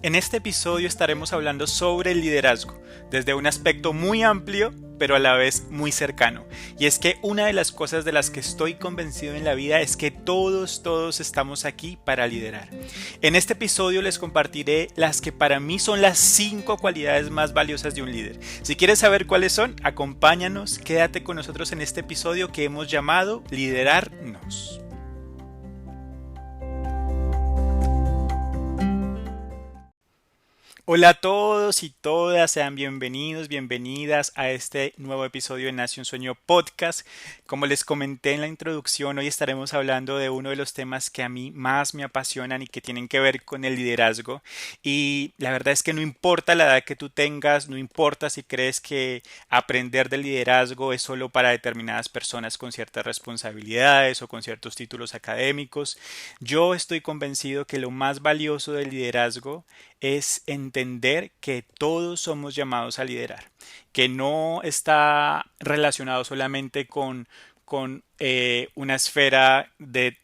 En este episodio estaremos hablando sobre el liderazgo, desde un aspecto muy amplio, pero a la vez muy cercano. Y es que una de las cosas de las que estoy convencido en la vida es que todos estamos aquí para liderar. En este episodio les compartiré las que para mí son las 5 cualidades más valiosas de un líder. Si quieres saber cuáles son, acompáñanos, quédate con nosotros en este episodio que hemos llamado Liderarnos. Hola a todos y todas, sean bienvenidos, bienvenidas a este nuevo episodio de Nace un Sueño Podcast. Como les comenté en la introducción, hoy estaremos hablando de uno de los temas que a mí más me apasionan y que tienen que ver con el liderazgo. Y la verdad es que no importa la edad que tú tengas, no importa si crees que aprender del liderazgo es solo para determinadas personas con ciertas responsabilidades o con ciertos títulos académicos. Yo estoy convencido que lo más valioso del liderazgo es entender que todos somos llamados a liderar, que no está relacionado solamente con una esfera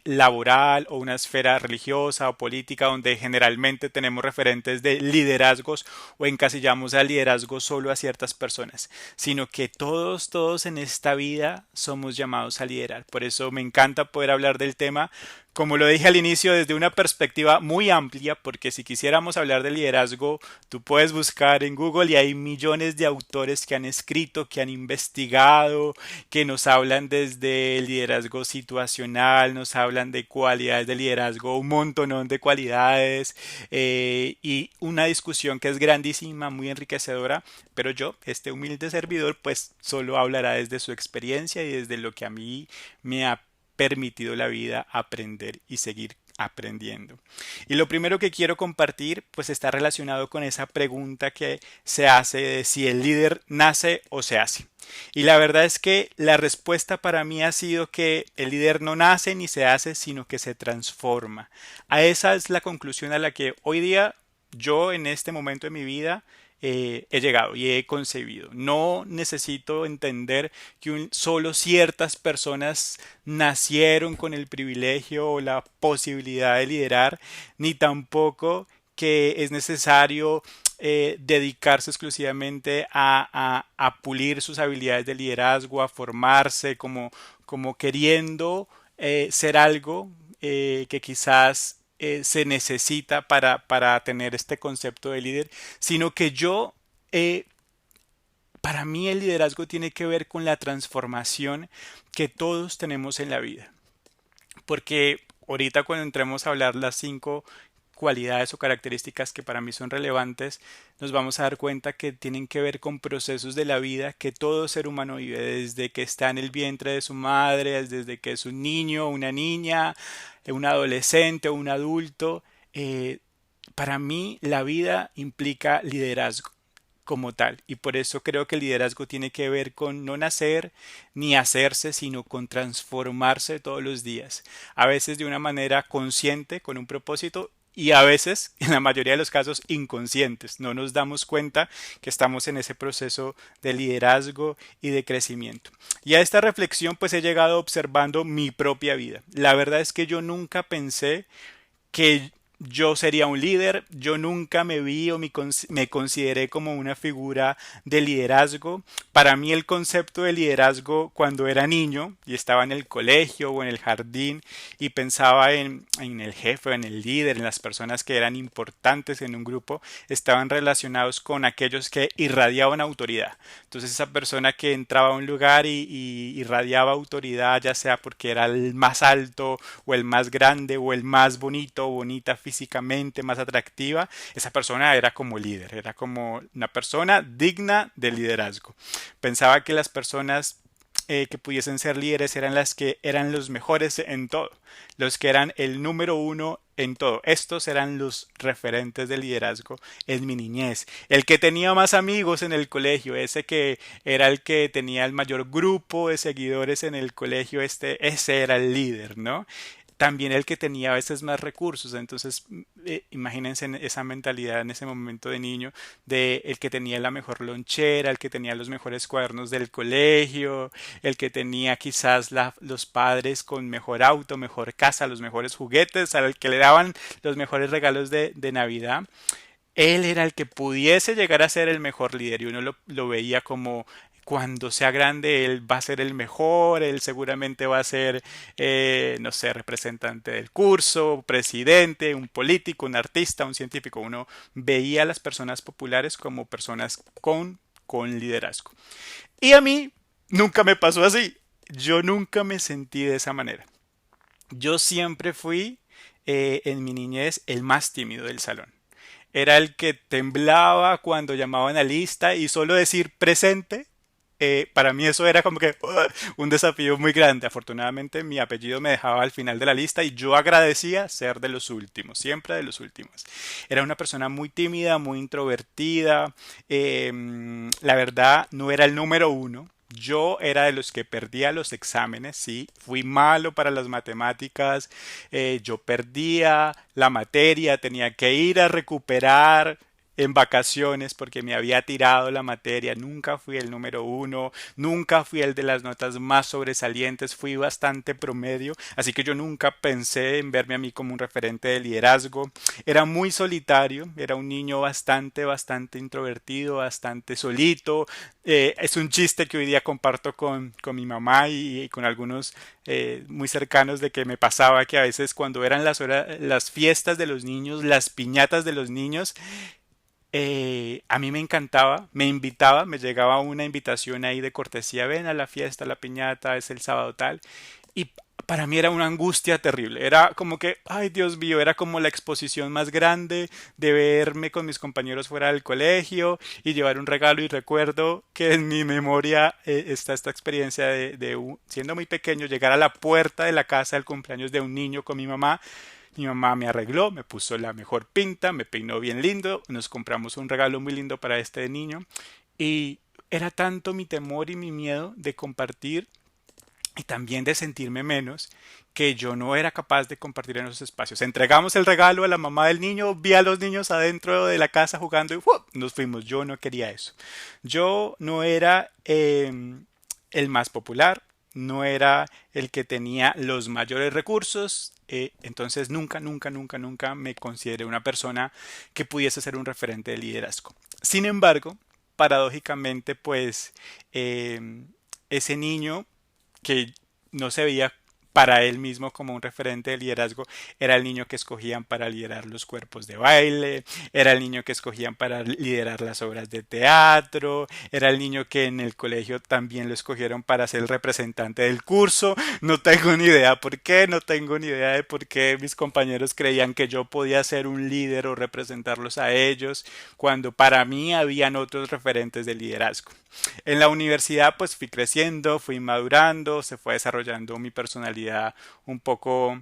laboral o una esfera religiosa o política donde generalmente tenemos referentes de liderazgos o encasillamos al liderazgo solo a ciertas personas, sino que todos en esta vida somos llamados a liderar. Por eso me encanta poder hablar del tema, como lo dije al inicio, desde una perspectiva muy amplia, porque si quisiéramos hablar de liderazgo, tú puedes buscar en Google y hay millones de autores que han escrito, que han investigado, que nos hablan desde el liderazgo situacional, nos hablan de cualidades de liderazgo, un montonón de cualidades y una discusión que es grandísima, muy enriquecedora, pero yo, este humilde servidor, pues solo hablará desde su experiencia y desde lo que a mí me ha permitido la vida aprender y seguir aprendiendo. Y lo primero que quiero compartir pues está relacionado con esa pregunta que se hace de si el líder nace o se hace. Y la verdad es que la respuesta para mí ha sido que el líder no nace ni se hace, sino que se transforma. A esa es la conclusión a la que hoy día yo en este momento de mi vida he llegado y he concebido. No necesito entender que solo ciertas personas nacieron con el privilegio o la posibilidad de liderar, ni tampoco que es necesario dedicarse exclusivamente a pulir sus habilidades de liderazgo, a formarse como queriendo ser algo que quizás se necesita para tener este concepto de líder, sino que eh, para mí el liderazgo tiene que ver con la transformación que todos tenemos en la vida. Porque ahorita cuando entremos a hablar las 5 cualidades o características que para mí son relevantes, nos vamos a dar cuenta que tienen que ver con procesos de la vida que todo ser humano vive, desde que está en el vientre de su madre, desde que es un niño, una niña, un adolescente o un adulto. Para mí la vida implica liderazgo como tal. Y por eso creo que el liderazgo tiene que ver con no nacer ni hacerse, sino con transformarse todos los días. A veces de una manera consciente, con un propósito, y a veces, en la mayoría de los casos, inconscientes. No nos damos cuenta que estamos en ese proceso de liderazgo y de crecimiento. Y a esta reflexión pues he llegado observando mi propia vida. La verdad es que yo nunca pensé que yo sería un líder, yo nunca me vi o me consideré como una figura de liderazgo. Para mí el concepto de liderazgo cuando era niño y estaba en el colegio o en el jardín y pensaba en el jefe, en el líder, en las personas que eran importantes en un grupo, estaban relacionados con aquellos que irradiaban autoridad. Entonces esa persona que entraba a un lugar y irradiaba autoridad, ya sea porque era el más alto o el más grande o el más bonito o bonita físicamente, más atractiva, esa persona era como líder, era como una persona digna de liderazgo. Pensaba que las personas que pudiesen ser líderes eran las que eran los mejores en todo, los que eran el número uno en todo. Estos eran los referentes de liderazgo en mi niñez. El que tenía más amigos en el colegio, ese que era el que tenía el mayor grupo de seguidores en el colegio, ese era el líder, ¿no? También el que tenía a veces más recursos. Entonces, imagínense en esa mentalidad en ese momento de niño, de el que tenía la mejor lonchera, el que tenía los mejores cuadernos del colegio, el que tenía quizás los padres con mejor auto, mejor casa, los mejores juguetes, al que le daban los mejores regalos de Navidad. él era el que pudiese llegar a ser el mejor líder y uno lo veía como cuando sea grande él va a ser el mejor, él seguramente va a ser, no sé, representante del curso, presidente, un político, un artista, un científico. Uno veía a las personas populares como personas con liderazgo. Y a mí nunca me pasó así. Yo nunca me sentí de esa manera. Yo siempre fui en mi niñez el más tímido del salón. Era el que temblaba cuando llamaban a lista y solo decir presente, para mí eso era como que un desafío muy grande. Afortunadamente mi apellido me dejaba al final de la lista y yo agradecía ser de los últimos, siempre de los últimos. Era una persona muy tímida, muy introvertida. La verdad no era el número uno. Yo era de los que perdía los exámenes, sí, fui malo para las matemáticas, yo perdía la materia, tenía que ir a recuperar en vacaciones porque me había tirado la materia, nunca fui el número uno, nunca fui el de las notas más sobresalientes, fui bastante promedio, así que yo nunca pensé en verme a mí como un referente de liderazgo. Era muy solitario, era un niño bastante introvertido, bastante solito. Es un chiste que hoy día comparto con mi mamá y con algunos muy cercanos de que me pasaba que a veces cuando eran las fiestas de los niños, las piñatas de los niños, a mí me encantaba, me invitaba, me llegaba una invitación ahí de cortesía, ven a la fiesta, la piñata, es el sábado tal, y para mí era una angustia terrible, era como que, ay Dios mío, era como la exposición más grande de verme con mis compañeros fuera del colegio y llevar un regalo y recuerdo que en mi memoria está esta experiencia siendo muy pequeño, llegar a la puerta de la casa del cumpleaños de un niño con mi mamá. Mi mamá me arregló, me puso la mejor pinta, me peinó bien lindo, nos compramos un regalo muy lindo para este niño y era tanto mi temor y mi miedo de compartir y también de sentirme menos que yo no era capaz de compartir en esos espacios. Entregamos el regalo a la mamá del niño, vi a los niños adentro de la casa jugando y ¡fuop! Nos fuimos. Yo no quería eso. Yo no era el más popular, no era el que tenía los mayores recursos, entonces nunca me consideré una persona que pudiese ser un referente de liderazgo. Sin embargo, paradójicamente, pues ese niño que no se veía para él mismo como un referente de liderazgo, era el niño que escogían para liderar los cuerpos de baile, era el niño que escogían para liderar las obras de teatro, era el niño que en el colegio también lo escogieron para ser el representante del curso. No tengo ni idea por qué, no tengo ni idea de por qué mis compañeros creían que yo podía ser un líder o representarlos a ellos, cuando para mí habían otros referentes de liderazgo. En la universidad pues fui creciendo, fui madurando, se fue desarrollando mi personalidad un poco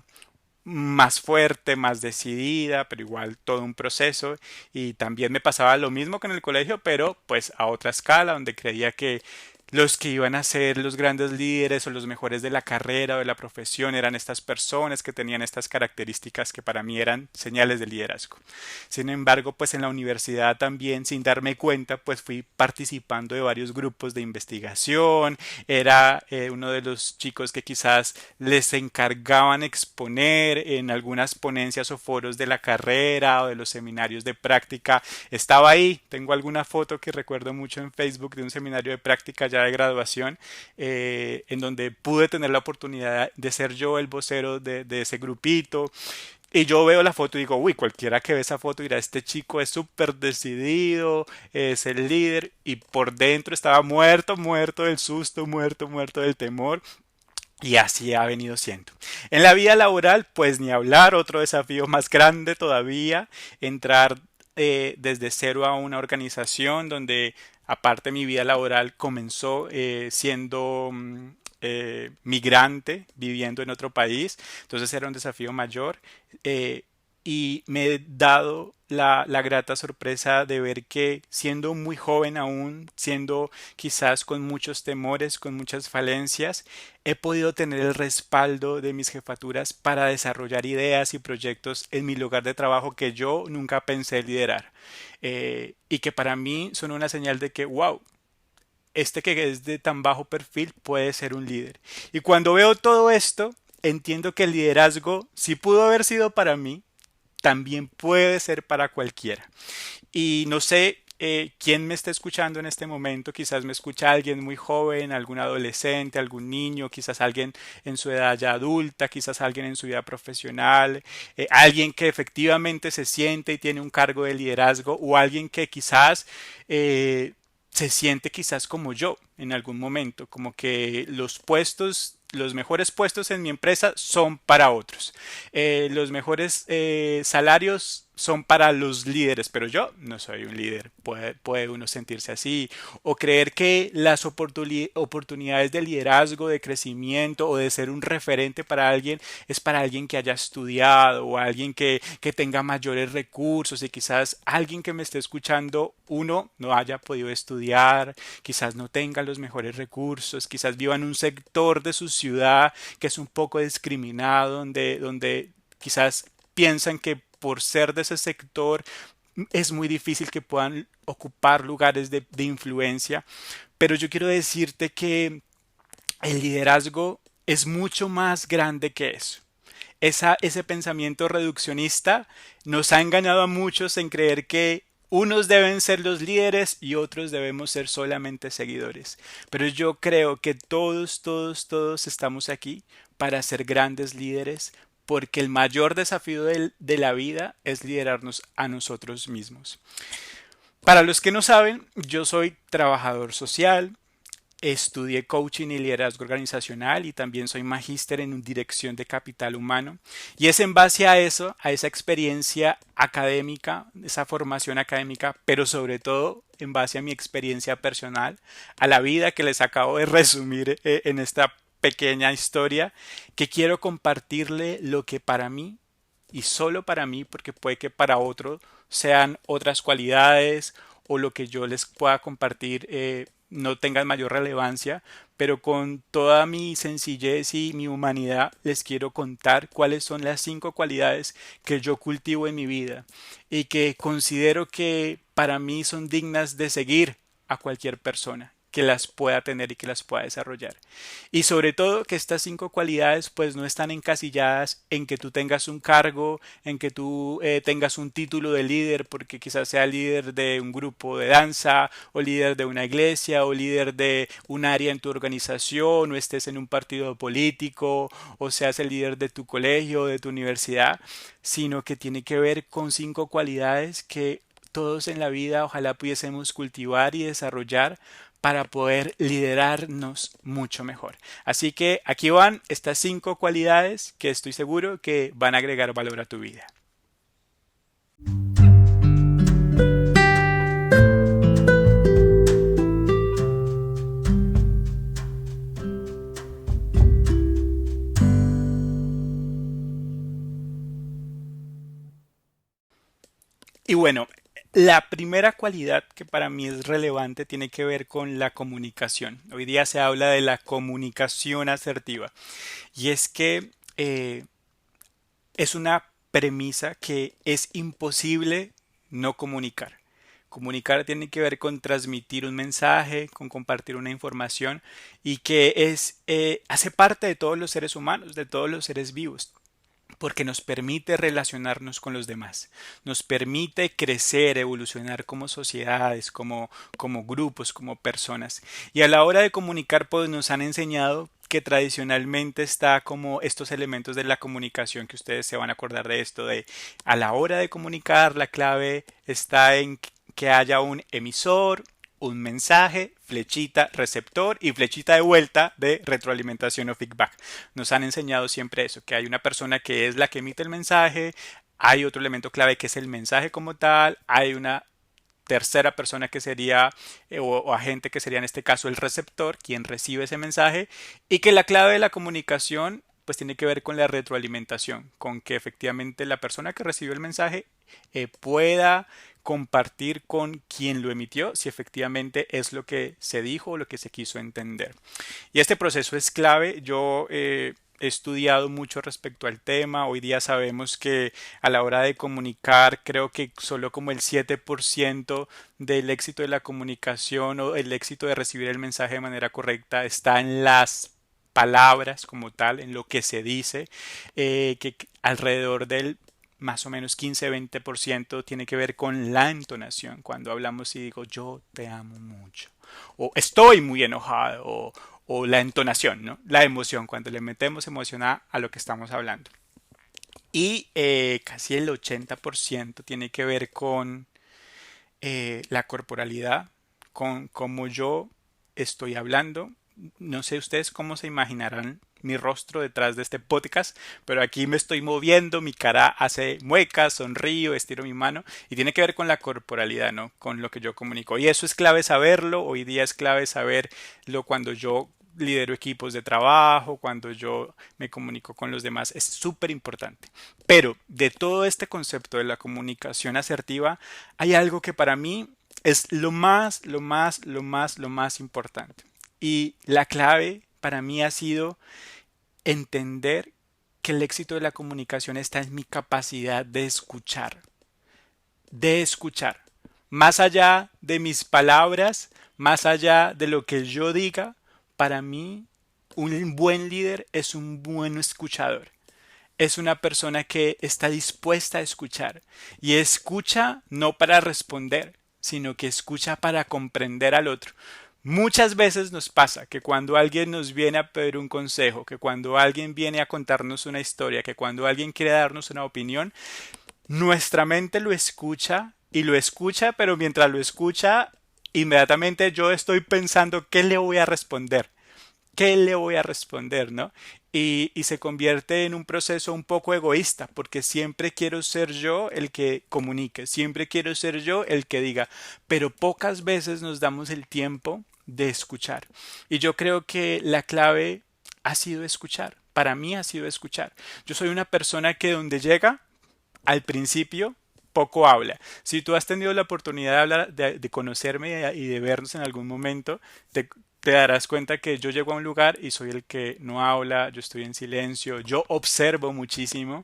más fuerte, más decidida, pero igual todo un proceso y también me pasaba lo mismo que en el colegio, pero pues a otra escala, donde creía que los que iban a ser los grandes líderes o los mejores de la carrera o de la profesión eran estas personas que tenían estas características que para mí eran señales de liderazgo. Sin embargo, pues en la universidad también, sin darme cuenta, pues fui participando de varios grupos de investigación, era uno de los chicos que quizás les encargaban exponer en algunas ponencias o foros de la carrera o de los seminarios de práctica. Estaba ahí, tengo alguna foto que recuerdo mucho en Facebook de un seminario de práctica ya de graduación, en donde pude tener la oportunidad de ser yo el vocero de ese grupito. Y yo veo la foto y digo, uy, cualquiera que ve esa foto dirá, este chico es súper decidido, es el líder, y por dentro estaba muerto del susto, muerto del temor. Y así ha venido siendo. En la vida laboral, pues ni hablar, otro desafío más grande todavía, entrar desde cero a una organización donde aparte mi vida laboral comenzó siendo migrante, viviendo en otro país, entonces era un desafío mayor eh, y me he dado la grata sorpresa de ver que siendo muy joven aún, siendo quizás con muchos temores, con muchas falencias, he podido tener el respaldo de mis jefaturas para desarrollar ideas y proyectos en mi lugar de trabajo que yo nunca pensé liderar. Y que para mí son una señal de que, wow, este que es de tan bajo perfil puede ser un líder. Y cuando veo todo esto, entiendo que el liderazgo sí pudo haber sido para mí, también puede ser para cualquiera. Y no sé quién me está escuchando en este momento. Quizás me escucha alguien muy joven, algún adolescente, algún niño, quizás alguien en su edad ya adulta, quizás alguien en su vida profesional, alguien que efectivamente se siente y tiene un cargo de liderazgo, o alguien que quizás se siente quizás como yo en algún momento, como que los puestos, los mejores puestos en mi empresa son para otros. Los mejores salarios son para los líderes, pero yo no soy un líder. Puede uno sentirse así o creer que las oportunidades de liderazgo, de crecimiento o de ser un referente para alguien es para alguien que haya estudiado o alguien que tenga mayores recursos, y quizás alguien que me esté escuchando, uno, no haya podido estudiar, quizás no tenga los mejores recursos, quizás viva en un sector de su ciudad que es un poco discriminado, donde quizás piensan que por ser de ese sector es muy difícil que puedan ocupar lugares de influencia. Pero yo quiero decirte que el liderazgo es mucho más grande que eso. Ese pensamiento reduccionista nos ha engañado a muchos en creer que unos deben ser los líderes y otros debemos ser solamente seguidores. Pero yo creo que todos estamos aquí para ser grandes líderes, porque el mayor desafío de la vida es liderarnos a nosotros mismos. Para los que no saben, yo soy trabajador social. Estudié coaching y liderazgo organizacional, y también soy magíster en dirección de capital humano. Y es en base a eso, a esa experiencia académica, esa formación académica, pero sobre todo en base a mi experiencia personal, a la vida que les acabo de resumir en esta pequeña historia, que quiero compartirle lo que para mí, y solo para mí, porque puede que para otro sean otras cualidades o lo que yo les pueda compartir no tengan mayor relevancia, pero con toda mi sencillez y mi humanidad les quiero contar cuáles son las 5 cualidades que yo cultivo en mi vida y que considero que para mí son dignas de seguir a cualquier persona que las pueda tener y que las pueda desarrollar. Y sobre todo que estas 5 cualidades pues no están encasilladas en que tú tengas un cargo, en que tú tengas un título de líder, porque quizás sea líder de un grupo de danza o líder de una iglesia o líder de un área en tu organización, o estés en un partido político o seas el líder de tu colegio o de tu universidad, sino que tiene que ver con 5 cualidades que todos en la vida ojalá pudiésemos cultivar y desarrollar para poder liderarnos mucho mejor. Así que aquí van estas 5 cualidades que estoy seguro que van a agregar valor a tu vida. Y bueno, la primera cualidad que para mí es relevante tiene que ver con la comunicación. Hoy día se habla de la comunicación asertiva, y es que es una premisa que es imposible no comunicar. Comunicar tiene que ver con transmitir un mensaje, con compartir una información, y que hace parte de todos los seres humanos, de todos los seres vivos, porque nos permite relacionarnos con los demás, nos permite crecer, evolucionar como sociedades, como grupos, como personas. Y a la hora de comunicar, pues nos han enseñado que tradicionalmente está como estos elementos de la comunicación, que ustedes se van a acordar de esto, de a la hora de comunicar la clave está en que haya un emisor, un mensaje, flechita, receptor y flechita de vuelta de retroalimentación o feedback. Nos han enseñado siempre eso, que hay una persona que es la que emite el mensaje, hay otro elemento clave que es el mensaje como tal, hay una tercera persona que sería o agente que sería en este caso el receptor, quien recibe ese mensaje, y que la clave de la comunicación pues tiene que ver con la retroalimentación, con que efectivamente la persona que recibe el mensaje pueda compartir con quien lo emitió si efectivamente es lo que se dijo o lo que se quiso entender. Y este proceso es clave. Yo he estudiado mucho respecto al tema. Hoy día sabemos que a la hora de comunicar, creo que solo como el 7% del éxito de la comunicación o el éxito de recibir el mensaje de manera correcta está en las palabras como tal, en lo que se dice, que alrededor del más o menos 15-20% tiene que ver con la entonación. Cuando hablamos y digo yo te amo mucho, o estoy muy enojado, o la entonación, ¿no? La emoción, cuando le metemos emoción a lo que estamos hablando. Y casi el 80% tiene que ver con la corporalidad, con cómo yo estoy hablando. No sé ustedes cómo se imaginarán mi rostro detrás de este podcast, pero aquí me estoy moviendo, mi cara hace muecas, sonrío, estiro mi mano y tiene que ver con la corporalidad, ¿no? Con lo que yo comunico. Y eso es clave saberlo, hoy día es clave saberlo cuando yo lidero equipos de trabajo, cuando yo me comunico con los demás, es súper importante. Pero de todo este concepto de la comunicación asertiva, hay algo que para mí es lo más importante. Y la clave para mí ha sido entender que el éxito de la comunicación está en mi capacidad de escuchar, más allá de mis palabras, más allá de lo que yo diga. Para mí, un buen líder es un buen escuchador. Es una persona que está dispuesta a escuchar y escucha no para responder, sino que escucha para comprender al otro. Muchas veces nos pasa que cuando alguien nos viene a pedir un consejo, que cuando alguien viene a contarnos una historia, que cuando alguien quiere darnos una opinión, nuestra mente lo escucha y lo escucha, pero mientras lo escucha, inmediatamente yo estoy pensando qué le voy a responder. ¿Qué le voy a responder, no? Y se convierte en un proceso un poco egoísta, porque siempre quiero ser yo el que comunique, siempre quiero ser yo el que diga, pero pocas veces nos damos el tiempo de escuchar. Y yo creo que la clave ha sido escuchar. Para mí ha sido escuchar. Yo soy una persona que donde llega, al principio, poco habla. Si tú has tenido la oportunidad de hablar, de conocerme y de vernos en algún momento, te darás cuenta que yo llego a un lugar y soy el que no habla, yo estoy en silencio, yo observo muchísimo,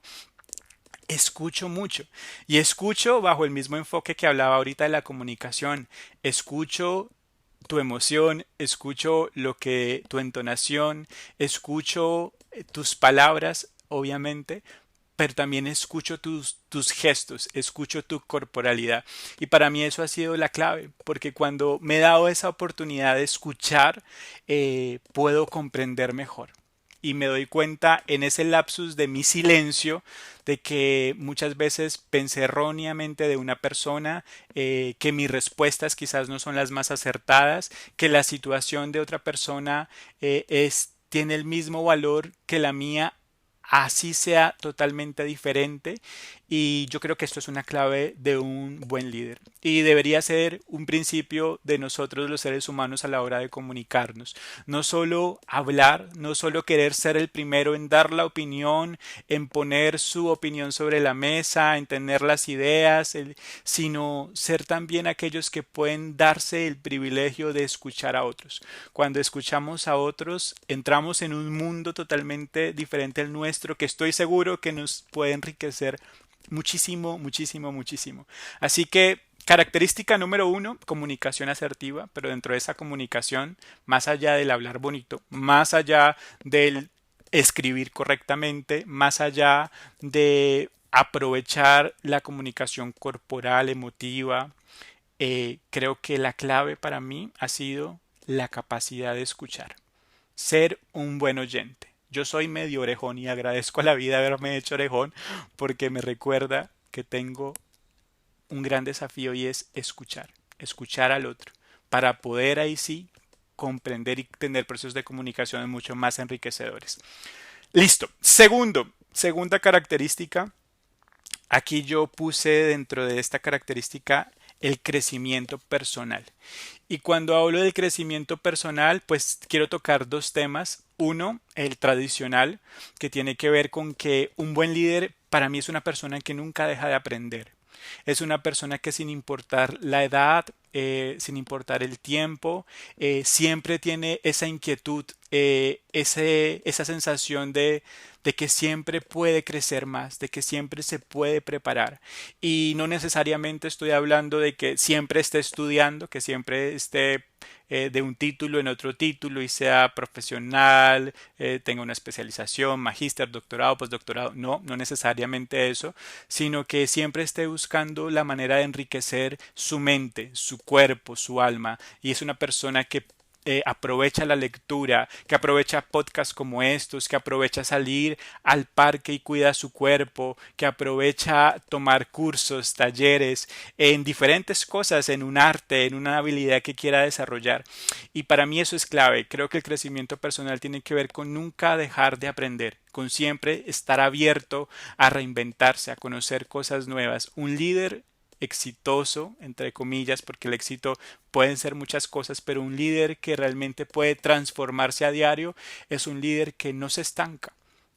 escucho mucho y escucho bajo el mismo enfoque que hablaba ahorita de la comunicación. Escucho tu emoción, escucho lo que tu entonación, escucho tus palabras, obviamente, pero también escucho tus gestos, escucho tu corporalidad. Y para mí eso ha sido la clave, porque cuando me he dado esa oportunidad de escuchar, puedo comprender mejor. Y me doy cuenta en ese lapsus de mi silencio de que muchas veces pensé erróneamente de una persona, que mis respuestas quizás no son las más acertadas, que la situación de otra persona tiene el mismo valor que la mía, así sea totalmente diferente. Y yo creo que esto es una clave de un buen líder y debería ser un principio de nosotros los seres humanos a la hora de comunicarnos. No solo hablar, no solo querer ser el primero en dar la opinión, en poner su opinión sobre la mesa, en tener las ideas, sino ser también aquellos que pueden darse el privilegio de escuchar a otros. Cuando escuchamos a otros, entramos en un mundo totalmente diferente al nuestro, que estoy seguro que nos puede enriquecer muchísimo, muchísimo, muchísimo. Así que característica número uno, comunicación asertiva, pero dentro de esa comunicación, más allá del hablar bonito, más allá del escribir correctamente, más allá de aprovechar la comunicación corporal, emotiva, creo que la clave para mí ha sido la capacidad de escuchar, ser un buen oyente. Yo soy medio orejón y agradezco a la vida haberme hecho orejón porque me recuerda que tengo un gran desafío y es escuchar, escuchar al otro, para poder ahí sí comprender y tener procesos de comunicación mucho más enriquecedores. Listo. Segunda característica. Aquí yo puse dentro de esta característica el crecimiento personal. Y cuando hablo del crecimiento personal, pues quiero tocar dos temas. Uno, el tradicional, que tiene que ver con que un buen líder para mí es una persona que nunca deja de aprender. Es una persona que sin importar la edad, sin importar el tiempo, siempre tiene esa inquietud esa sensación de que siempre puede crecer más, de que siempre se puede preparar. Y no necesariamente estoy hablando de que siempre esté estudiando, que siempre esté de un título en otro título y sea profesional, tenga una especialización, magíster, doctorado, postdoctorado. No, no necesariamente eso, sino que siempre esté buscando la manera de enriquecer su mente, su cuerpo, su alma. Y es una persona que aprovecha la lectura, que aprovecha podcasts como estos, que aprovecha salir al parque y cuida su cuerpo, que aprovecha tomar cursos, talleres en diferentes cosas, en un arte, en una habilidad que quiera desarrollar. Y para mí eso es clave. Creo que el crecimiento personal tiene que ver con nunca dejar de aprender, con siempre estar abierto a reinventarse, a conocer cosas nuevas. Un líder exitoso, entre comillas, porque el éxito pueden ser muchas cosas, pero un líder que realmente puede transformarse a diario es un líder que no se estanca,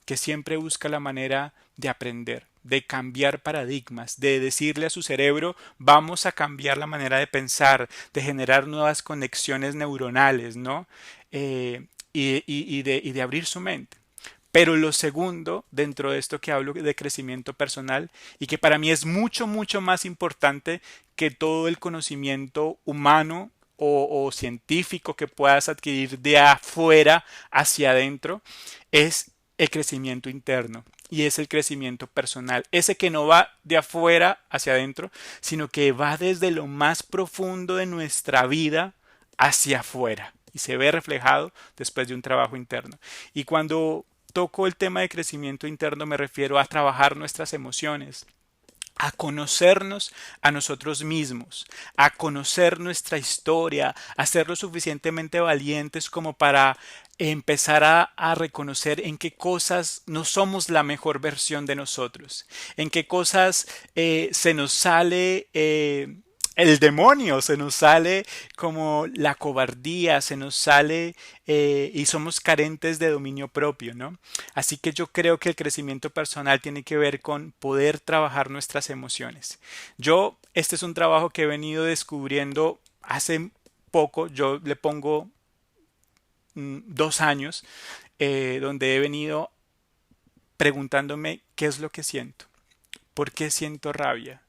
que siempre busca la manera de aprender, de cambiar paradigmas, de decirle a su cerebro, vamos a cambiar la manera de pensar, de generar nuevas conexiones neuronales, ¿no? Y de abrir su mente. Pero lo segundo, dentro de esto que hablo de crecimiento personal, y que para mí es mucho, mucho más importante que todo el conocimiento humano o científico que puedas adquirir de afuera hacia adentro, es el crecimiento interno y es el crecimiento personal. Ese que no va de afuera hacia adentro, sino que va desde lo más profundo de nuestra vida hacia afuera y se ve reflejado después de un trabajo interno. Y cuando toco el tema de crecimiento interno me refiero a trabajar nuestras emociones, a conocernos a nosotros mismos, a conocer nuestra historia, a ser lo suficientemente valientes como para empezar a reconocer en qué cosas no somos la mejor versión de nosotros, en qué cosas se nos sale el demonio, se nos sale como la cobardía, se nos sale y somos carentes de dominio propio, ¿no? Así que yo creo que el crecimiento personal tiene que ver con poder trabajar nuestras emociones. Este es un trabajo que he venido descubriendo hace poco, yo le pongo 2 años, donde he venido preguntándome qué es lo que siento, por qué siento rabia,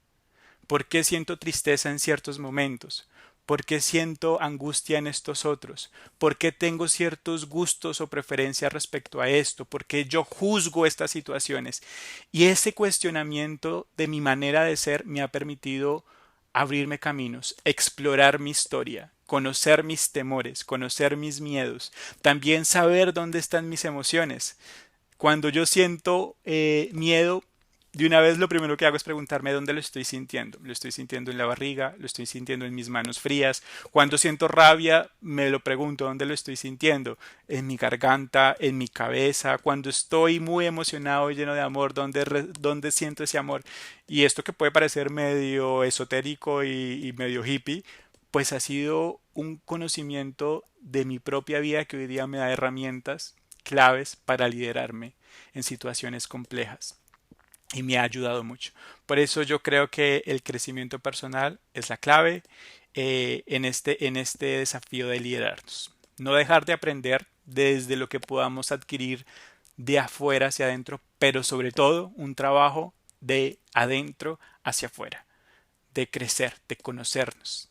por qué siento tristeza en ciertos momentos, por qué siento angustia en estos otros, por qué tengo ciertos gustos o preferencias respecto a esto, por qué yo juzgo estas situaciones. Y ese cuestionamiento de mi manera de ser me ha permitido abrirme caminos, explorar mi historia, conocer mis temores, conocer mis miedos, también saber dónde están mis emociones. Cuando yo siento miedo, de una vez lo primero que hago es preguntarme dónde lo estoy sintiendo. Lo estoy sintiendo en la barriga, lo estoy sintiendo en mis manos frías. Cuando siento rabia, me lo pregunto dónde lo estoy sintiendo. En mi garganta, en mi cabeza. Cuando estoy muy emocionado y lleno de amor, ¿dónde siento ese amor? Y esto que puede parecer medio esotérico y medio hippie, pues ha sido un conocimiento de mi propia vida que hoy día me da herramientas claves para liderarme en situaciones complejas y me ha ayudado mucho. Por eso yo creo que el crecimiento personal es la clave en este desafío de liderarnos. No dejar de aprender desde lo que podamos adquirir de afuera hacia adentro, pero sobre todo un trabajo de adentro hacia afuera, de crecer, de conocernos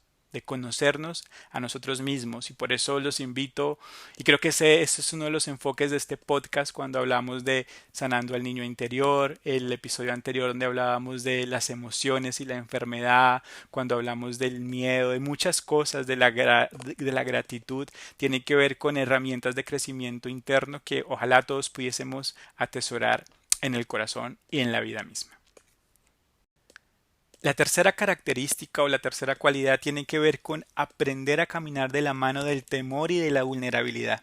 a nosotros mismos. Y por eso los invito, y creo que ese es uno de los enfoques de este podcast cuando hablamos de sanando al niño interior, el episodio anterior donde hablábamos de las emociones y la enfermedad, cuando hablamos del miedo, de muchas cosas, de la gratitud, tiene que ver con herramientas de crecimiento interno que ojalá todos pudiésemos atesorar en el corazón y en la vida misma. La tercera característica o la tercera cualidad tiene que ver con aprender a caminar de la mano del temor y de la vulnerabilidad.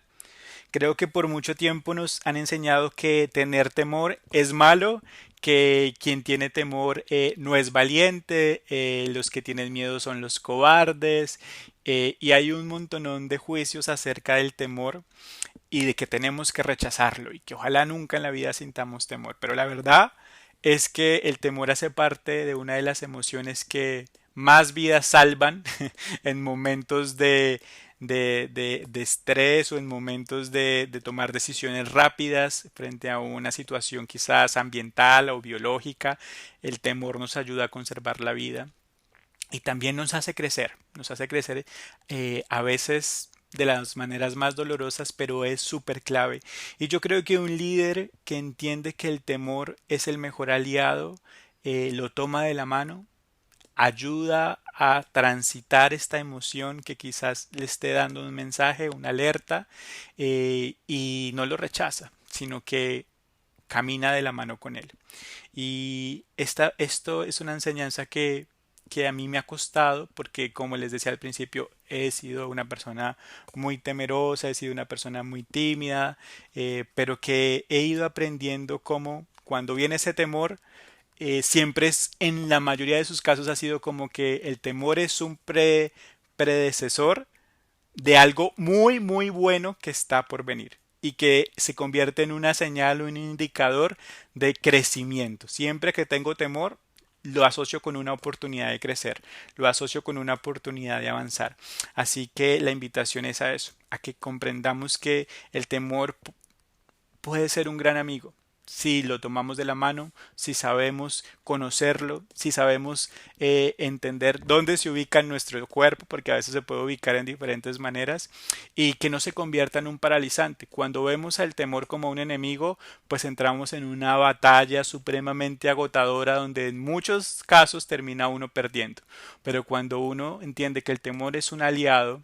Creo que por mucho tiempo nos han enseñado que tener temor es malo, que quien tiene temor no es valiente, los que tienen miedo son los cobardes, y hay un montonón de juicios acerca del temor y de que tenemos que rechazarlo y que ojalá nunca en la vida sintamos temor. Pero la verdad es que el temor hace parte de una de las emociones que más vidas salvan en momentos de estrés o en momentos de tomar decisiones rápidas frente a una situación quizás ambiental o biológica. El temor nos ayuda a conservar la vida y también nos hace crecer a veces de las maneras más dolorosas, pero es súper clave. Y yo creo que un líder que entiende que el temor es el mejor aliado, lo toma de la mano, ayuda a transitar esta emoción que quizás le esté dando un mensaje, una alerta, y no lo rechaza, sino que camina de la mano con él. Y esto es una enseñanza que a mí me ha costado porque, como les decía al principio, he sido una persona muy temerosa, he sido una persona muy tímida, pero que he ido aprendiendo cómo cuando viene ese temor, siempre es, en la mayoría de sus casos ha sido como que el temor es un predecesor de algo muy, muy bueno que está por venir y que se convierte en una señal, un indicador de crecimiento. Siempre que tengo temor, lo asocio con una oportunidad de crecer, lo asocio con una oportunidad de avanzar. Así que la invitación es a eso, a que comprendamos que el temor puede ser un gran amigo si lo tomamos de la mano, si sabemos conocerlo, si sabemos entender dónde se ubica en nuestro cuerpo, porque a veces se puede ubicar en diferentes maneras, y que no se convierta en un paralizante. Cuando vemos al temor como un enemigo, pues entramos en una batalla supremamente agotadora donde en muchos casos termina uno perdiendo. Pero cuando uno entiende que el temor es un aliado,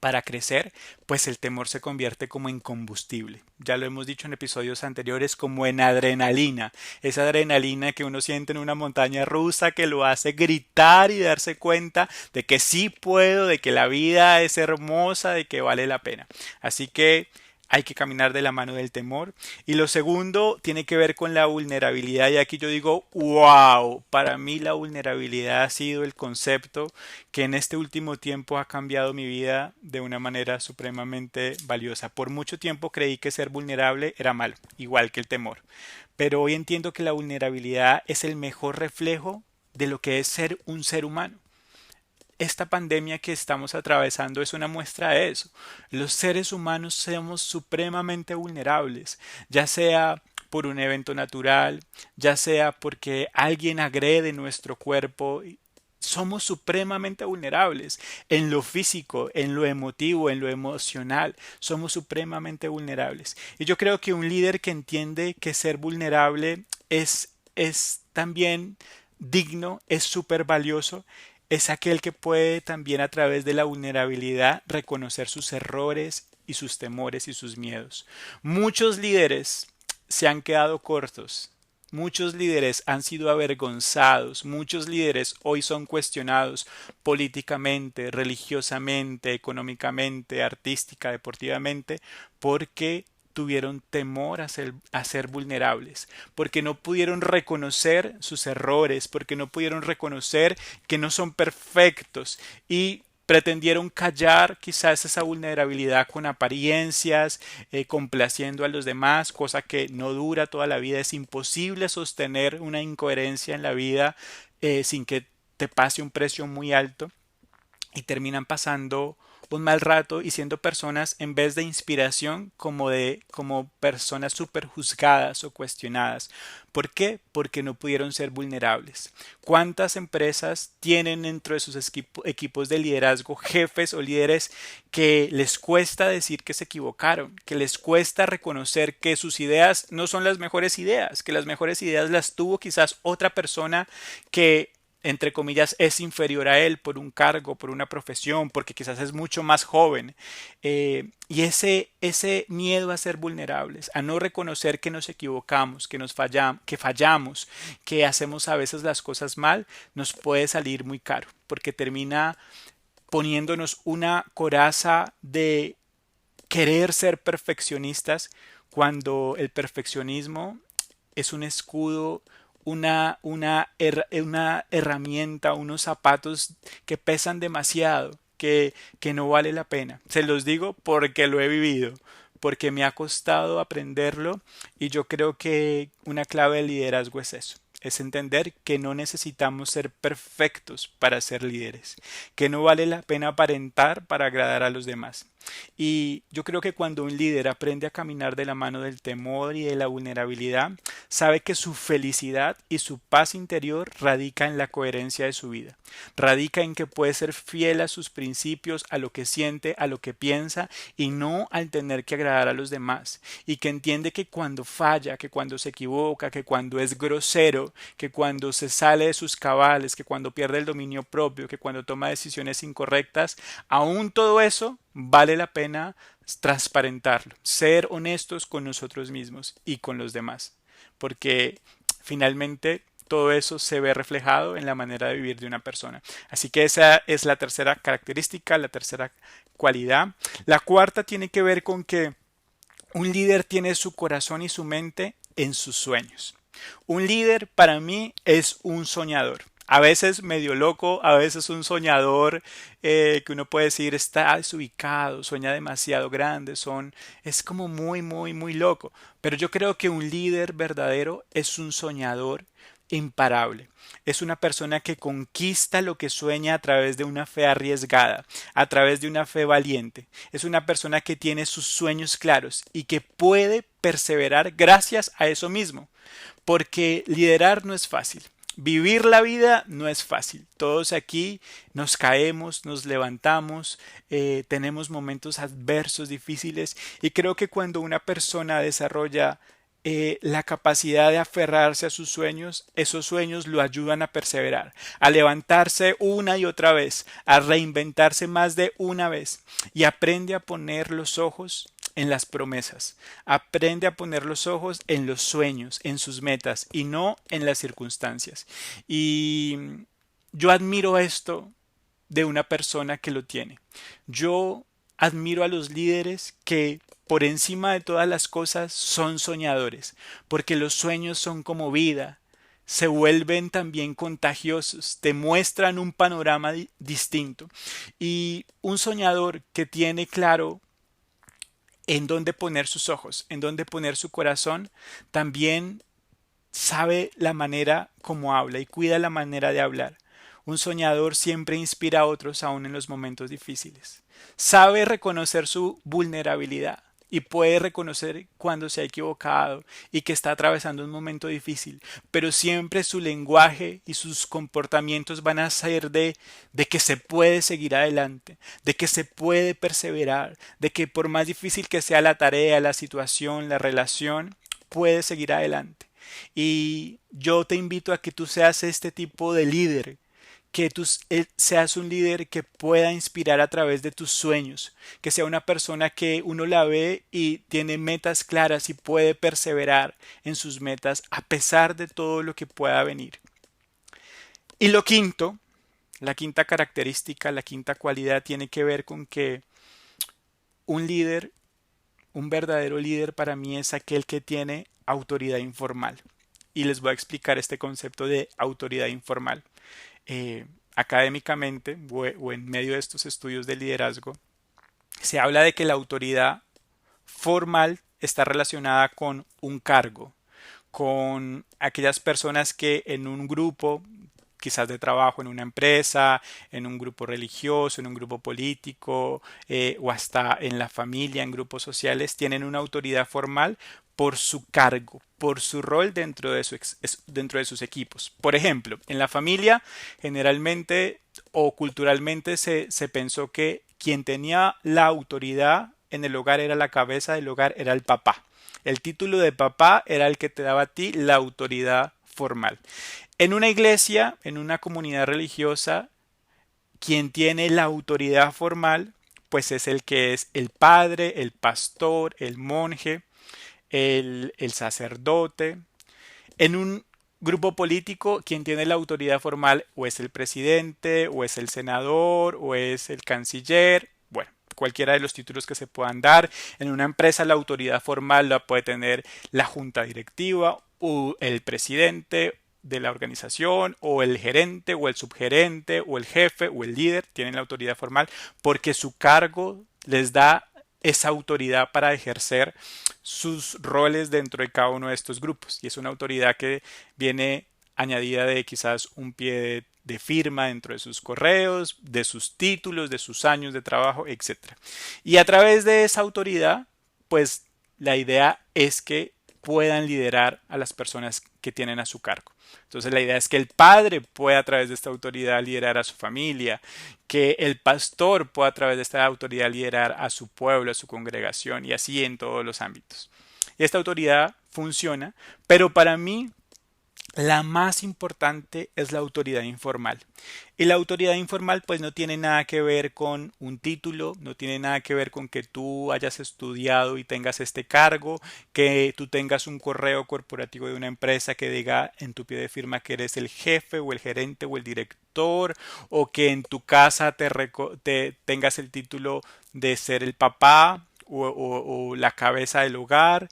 para crecer, pues el temor se convierte como en combustible. Ya lo hemos dicho en episodios anteriores, como en adrenalina. Esa adrenalina que uno siente en una montaña rusa que lo hace gritar y darse cuenta de que sí puedo, de que la vida es hermosa, de que vale la pena. Así que hay que caminar de la mano del temor. Y lo segundo tiene que ver con la vulnerabilidad. Y aquí yo digo, wow, para mí la vulnerabilidad ha sido el concepto que en este último tiempo ha cambiado mi vida de una manera supremamente valiosa. Por mucho tiempo creí que ser vulnerable era malo, igual que el temor. Pero hoy entiendo que la vulnerabilidad es el mejor reflejo de lo que es ser un ser humano. Esta pandemia que estamos atravesando es una muestra de eso. Los seres humanos somos supremamente vulnerables, ya sea por un evento natural, ya sea porque alguien agrede nuestro cuerpo. Somos supremamente vulnerables en lo físico, en lo emotivo, en lo emocional. Somos supremamente vulnerables. Y yo creo que un líder que entiende que ser vulnerable es también digno, es súper valioso, es aquel que puede también a través de la vulnerabilidad reconocer sus errores y sus temores y sus miedos. Muchos líderes se han quedado cortos. Muchos líderes han sido avergonzados, muchos líderes hoy son cuestionados políticamente, religiosamente, económicamente, artística, deportivamente, porque tuvieron temor a ser vulnerables, porque no pudieron reconocer sus errores, porque no pudieron reconocer que no son perfectos y pretendieron callar quizás esa vulnerabilidad con apariencias, complaciendo a los demás, cosa que no dura toda la vida. Es imposible sostener una incoherencia en la vida sin que te pase un precio muy alto y terminan pasando un mal rato y siendo personas en vez de inspiración como personas súper juzgadas o cuestionadas. ¿Por qué? Porque no pudieron ser vulnerables. ¿Cuántas empresas tienen dentro de sus equipos de liderazgo jefes o líderes que les cuesta decir que se equivocaron, que les cuesta reconocer que sus ideas no son las mejores ideas, que las mejores ideas las tuvo quizás otra persona que entre comillas, es inferior a él por un cargo, por una profesión, porque quizás es mucho más joven. Y ese miedo a ser vulnerables, a no reconocer que nos equivocamos, que fallamos, que hacemos a veces las cosas mal, nos puede salir muy caro, porque termina poniéndonos una coraza de querer ser perfeccionistas cuando el perfeccionismo es un escudo, una herramienta, unos zapatos que pesan demasiado, que no vale la pena. Se los digo porque lo he vivido, porque me ha costado aprenderlo y yo creo que una clave de liderazgo es eso, es entender que no necesitamos ser perfectos para ser líderes, que no vale la pena aparentar para agradar a los demás. Y yo creo que cuando un líder aprende a caminar de la mano del temor y de la vulnerabilidad, sabe que su felicidad y su paz interior radica en la coherencia de su vida, radica en que puede ser fiel a sus principios, a lo que siente, a lo que piensa y no al tener que agradar a los demás, y que entiende que cuando falla, que cuando se equivoca, que cuando es grosero, que cuando se sale de sus cabales, que cuando pierde el dominio propio, que cuando toma decisiones incorrectas, aún todo eso vale la pena transparentarlo, ser honestos con nosotros mismos y con los demás, porque finalmente todo eso se ve reflejado en la manera de vivir de una persona. Así que esa es la tercera característica, la tercera cualidad. La cuarta tiene que ver con que un líder tiene su corazón y su mente en sus sueños. Un líder para mí es un soñador. A veces medio loco, a veces un soñador que uno puede decir está desubicado, sueña demasiado grande, es como muy loco. Pero yo creo que un líder verdadero es un soñador imparable. Es una persona que conquista lo que sueña a través de una fe arriesgada, a través de una fe valiente. Es una persona que tiene sus sueños claros y que puede perseverar gracias a eso mismo. Porque liderar no es fácil. Vivir la vida no es fácil. Todos aquí nos caemos, nos levantamos, tenemos momentos adversos, difíciles, y creo que cuando una persona desarrolla la capacidad de aferrarse a sus sueños, esos sueños lo ayudan a perseverar, a levantarse una y otra vez, a reinventarse más de una vez, y aprende a poner los ojos en las promesas, aprende a poner los ojos en los sueños, en sus metas y no en las circunstancias. Y yo admiro esto de una persona que lo tiene. Yo admiro a los líderes que por encima de todas las cosas son soñadores, porque los sueños son como vida, se vuelven también contagiosos, te muestran un panorama distinto. Y un soñador que tiene claro en dónde poner sus ojos, en dónde poner su corazón, también sabe la manera como habla y cuida la manera de hablar. Un soñador siempre inspira a otros aún en los momentos difíciles. Sabe reconocer su vulnerabilidad y puede reconocer cuando se ha equivocado y que está atravesando un momento difícil, pero siempre su lenguaje y sus comportamientos van a ser de que se puede seguir adelante, de que se puede perseverar, de que por más difícil que sea la tarea, la situación, la relación, puede seguir adelante. Y yo te invito a que tú seas este tipo de líder, que tú seas un líder que pueda inspirar a través de tus sueños, que sea una persona que uno la ve y tiene metas claras y puede perseverar en sus metas a pesar de todo lo que pueda venir. Y lo quinto, la quinta característica, la quinta cualidad tiene que ver con que un líder, un verdadero líder para mí es aquel que tiene autoridad informal. Y les voy a explicar este concepto de autoridad informal. eh, Académicamente o en medio de estos estudios de liderazgo, se habla de que la autoridad formal está relacionada con un cargo, con aquellas personas que en un grupo, quizás de trabajo, en una empresa, en un grupo religioso, en un grupo político o hasta en la familia, en grupos sociales, tienen una autoridad formal por su cargo, por su rol dentro de sus equipos. Por ejemplo, en la familia generalmente o culturalmente se pensó que quien tenía la autoridad en el hogar era la cabeza del hogar, era el papá. El título de papá era el que te daba a ti la autoridad formal. En una iglesia, en una comunidad religiosa, quien tiene la autoridad formal, pues es el que es el padre, el pastor, el monje, el sacerdote. En un grupo político, quien tiene la autoridad formal o es el presidente, o es el senador, o es el canciller, bueno, cualquiera de los títulos que se puedan dar. En una empresa la autoridad formal la puede tener la junta directiva o el presidente de la organización o el gerente o el subgerente o el jefe o el líder tienen la autoridad formal porque su cargo les da esa autoridad para ejercer sus roles dentro de cada uno de estos grupos y es una autoridad que viene añadida de quizás un pie de firma dentro de sus correos, de sus títulos, de sus años de trabajo, etcétera. Y a través de esa autoridad, pues la idea es que puedan liderar a las personas que tienen a su cargo. Entonces la idea es que el padre pueda a través de esta autoridad liderar a su familia, que el pastor pueda a través de esta autoridad liderar a su pueblo, a su congregación y así en todos los ámbitos. Y esta autoridad funciona, pero para mí la más importante es la autoridad informal. Y la autoridad informal pues no tiene nada que ver con un título, no tiene nada que ver con que tú hayas estudiado y tengas este cargo, que tú tengas un correo corporativo de una empresa que diga en tu pie de firma que eres el jefe o el gerente o el director, o que en tu casa te tengas el título de ser el papá o la cabeza del hogar,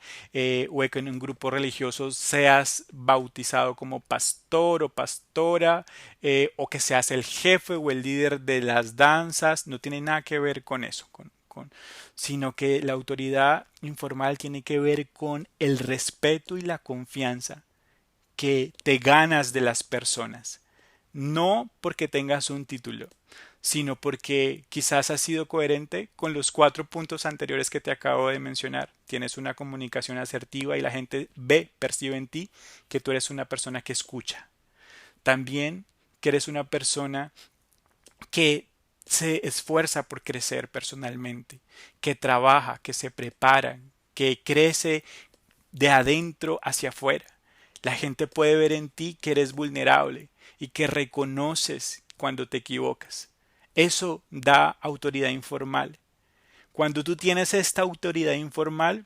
o que en un grupo religioso seas bautizado como pastor o pastora, o que seas el jefe o el líder de las danzas, no tiene nada que ver con eso, sino que la autoridad informal tiene que ver con el respeto y la confianza que te ganas de las personas, no porque tengas un título, sino porque quizás has sido coherente con los 4 puntos anteriores que te acabo de mencionar. Tienes una comunicación asertiva y la gente ve, percibe en ti que tú eres una persona que escucha. También que eres una persona que se esfuerza por crecer personalmente, que trabaja, que se prepara, que crece de adentro hacia afuera. La gente puede ver en ti que eres vulnerable y que reconoces cuando te equivocas. Eso da autoridad informal. Cuando tú tienes esta autoridad informal,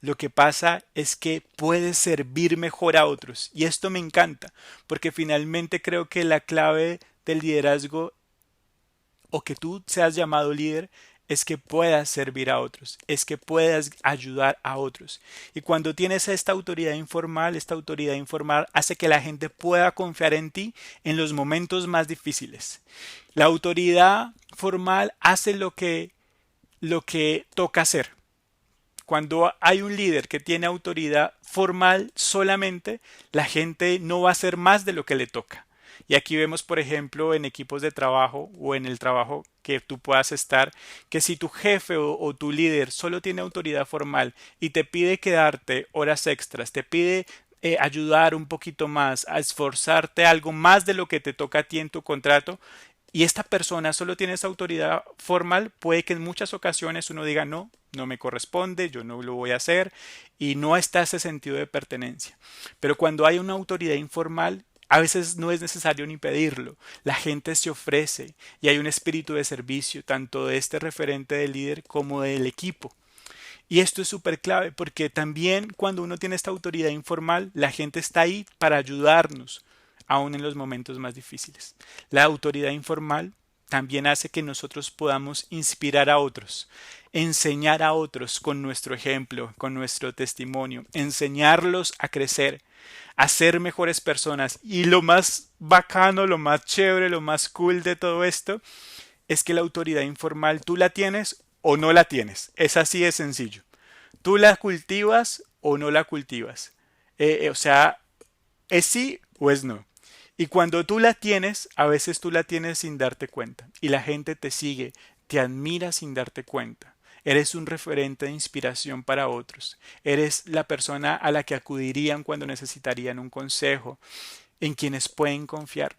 lo que pasa es que puedes servir mejor a otros. Y esto me encanta, porque finalmente creo que la clave del liderazgo o que tú seas llamado líder es que puedas servir a otros, es que puedas ayudar a otros. Y cuando tienes esta autoridad informal hace que la gente pueda confiar en ti en los momentos más difíciles. La autoridad formal hace lo que toca hacer. Cuando hay un líder que tiene autoridad formal solamente, la gente no va a hacer más de lo que le toca. Y aquí vemos, por ejemplo, en equipos de trabajo o en el trabajo que tú puedas estar, que si tu jefe o tu líder solo tiene autoridad formal y te pide quedarte horas extras, te pide ayudar un poquito más, a esforzarte algo más de lo que te toca a ti en tu contrato, y esta persona solo tiene esa autoridad formal, puede que en muchas ocasiones uno diga no, no me corresponde, yo no lo voy a hacer y no está ese sentido de pertenencia. Pero cuando hay una autoridad informal, a veces no es necesario ni pedirlo, la gente se ofrece y hay un espíritu de servicio tanto de este referente del líder como del equipo. Y esto es súper clave porque también cuando uno tiene esta autoridad informal, la gente está ahí para ayudarnos, aún en los momentos más difíciles. La autoridad informal también hace que nosotros podamos inspirar a otros, enseñar a otros con nuestro ejemplo, con nuestro testimonio, enseñarlos a crecer, a ser mejores personas. Y lo más bacano, lo más chévere, lo más cool de todo esto es que la autoridad informal tú la tienes o no la tienes. Es así de sencillo. Tú la cultivas o no la cultivas. O sea, es sí o es no. Y cuando tú la tienes, a veces tú la tienes sin darte cuenta. Y la gente te sigue, te admira sin darte cuenta. Eres un referente de inspiración para otros. Eres la persona a la que acudirían cuando necesitarían un consejo, en quienes pueden confiar.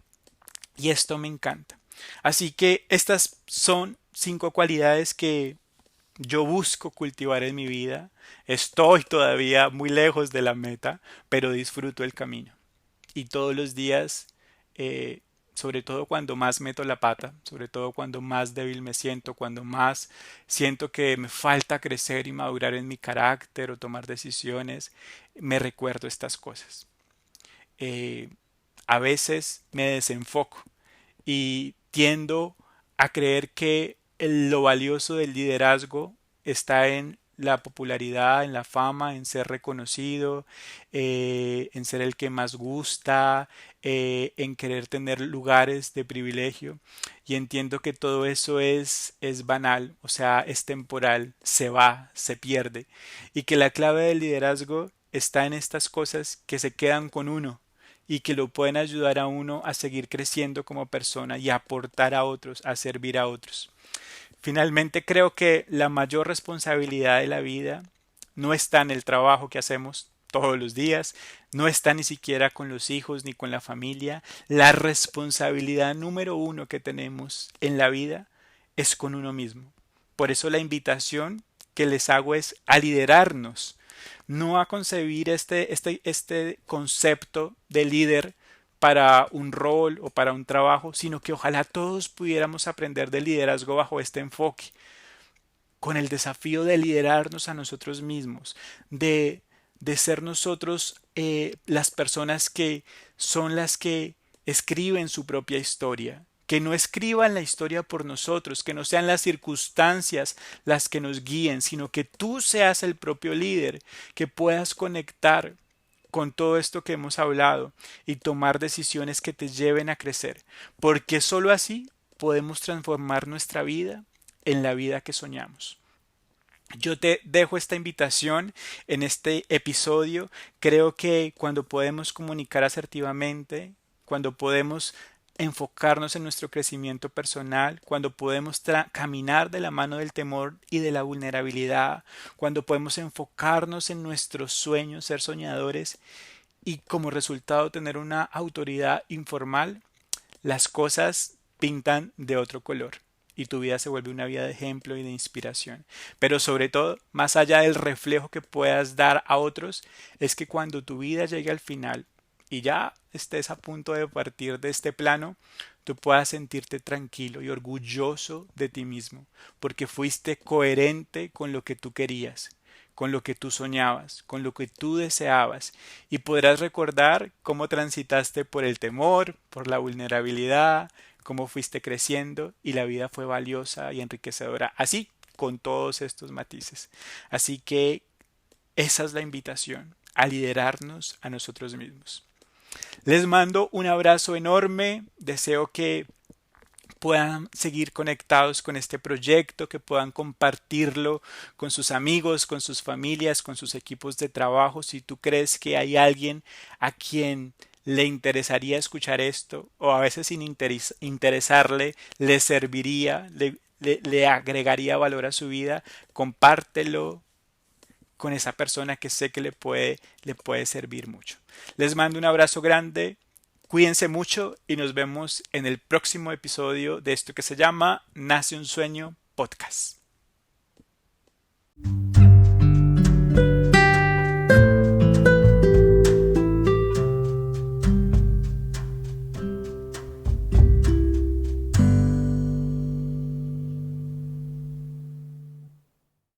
Y esto me encanta. Así que estas son 5 cualidades que yo busco cultivar en mi vida. Estoy todavía muy lejos de la meta, pero disfruto el camino. Y todos los días, eh, sobre todo cuando más meto la pata, sobre todo cuando más débil me siento, cuando más siento que me falta crecer y madurar en mi carácter o tomar decisiones, me recuerdo estas cosas. Eh, a veces me desenfoco y tiendo a creer que lo valioso del liderazgo está en la popularidad, en la fama, en ser reconocido, en ser el que más gusta, en querer tener lugares de privilegio. Y entiendo que todo eso es banal, o sea, es temporal, se va, se pierde. Y que la clave del liderazgo está en estas cosas que se quedan con uno, y que lo pueden ayudar a uno a seguir creciendo como persona y a aportar a otros, a servir a otros. Finalmente creo que la mayor responsabilidad de la vida no está en el trabajo que hacemos todos los días, no está ni siquiera con los hijos ni con la familia. La responsabilidad número uno que tenemos en la vida es con uno mismo. Por eso la invitación que les hago es a liderarnos, no a concebir este concepto de líder para un rol o para un trabajo, sino que ojalá todos pudiéramos aprender de liderazgo bajo este enfoque, con el desafío de liderarnos a nosotros mismos, de ser nosotros las personas que son las que escriben su propia historia, que no escriban la historia por nosotros, que no sean las circunstancias las que nos guíen, sino que tú seas el propio líder, que puedas conectar con todo esto que hemos hablado y tomar decisiones que te lleven a crecer, porque sólo así podemos transformar nuestra vida en la vida que soñamos. Yo te dejo esta invitación en este episodio. Creo que cuando podemos comunicar asertivamente, cuando podemos enfocarnos en nuestro crecimiento personal, cuando podemos caminar de la mano del temor y de la vulnerabilidad, cuando podemos enfocarnos en nuestros sueños, ser soñadores y como resultado tener una autoridad informal, las cosas pintan de otro color y tu vida se vuelve una vida de ejemplo y de inspiración. Pero sobre todo, más allá del reflejo que puedas dar a otros, es que cuando tu vida llegue al final y ya estés a punto de partir de este plano, tú puedas sentirte tranquilo y orgulloso de ti mismo, porque fuiste coherente con lo que tú querías, con lo que tú soñabas, con lo que tú deseabas, y podrás recordar cómo transitaste por el temor, por la vulnerabilidad, cómo fuiste creciendo y la vida fue valiosa y enriquecedora, así con todos estos matices. Así que esa es la invitación, a liderarnos a nosotros mismos. Les mando un abrazo enorme, deseo que puedan seguir conectados con este proyecto, que puedan compartirlo con sus amigos, con sus familias, con sus equipos de trabajo. Si tú crees que hay alguien a quien le interesaría escuchar esto, o a veces sin interesarle, le serviría, le agregaría valor a su vida, compártelo con esa persona que sé que le puede servir mucho. Les mando un abrazo grande. Cuídense mucho y nos vemos en el próximo episodio de esto que se llama Nace un Sueño Podcast.